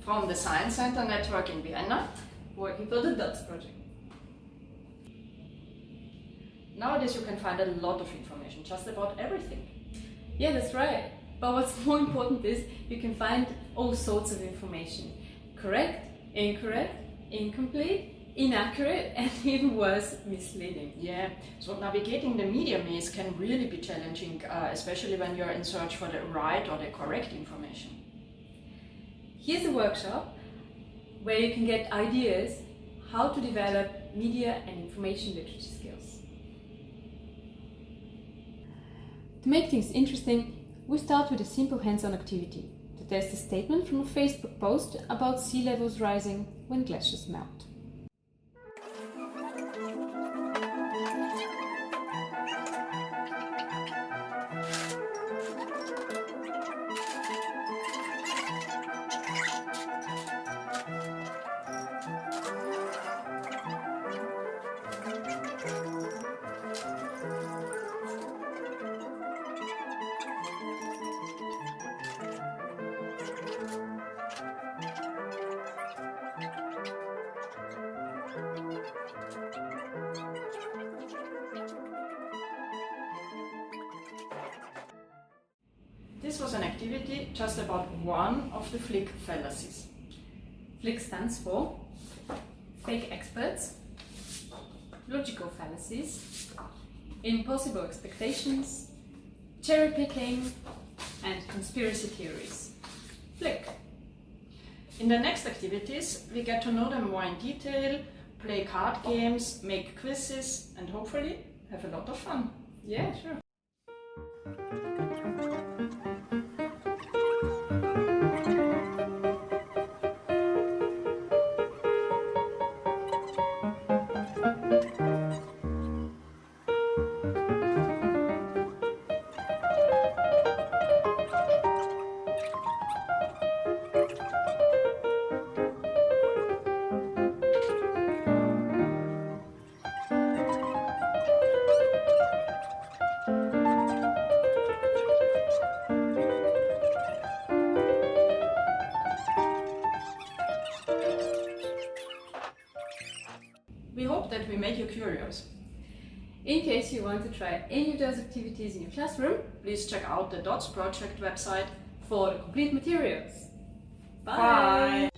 from the Science Center Network in Vienna, working for the DOTS project. Nowadays you can find a lot of information, just about everything. Yeah, that's right. But what's more important is you can find all sorts of information. Correct, incorrect, incomplete, inaccurate, and even worse, misleading. Yeah, so navigating the media maze can really be challenging, especially when you're in search for the right or the correct information. Here's a workshop where you can get ideas how to develop media and information literacy skills. To make things interesting, we start with a simple hands-on activity to test a statement from a Facebook post about sea levels rising when glaciers melt. This was an activity just about one of the FLIC fallacies. FLIC stands for fake experts, logical fallacies, impossible expectations, cherry picking, and conspiracy theories. FLIC. In the next activities, we get to know them more in detail, play card games, make quizzes, and hopefully have a lot of fun. Yeah, sure. We hope that we made you curious. In case you want to try any of those activities in your classroom, Please check out the DOTS project website. for the complete materials. Bye.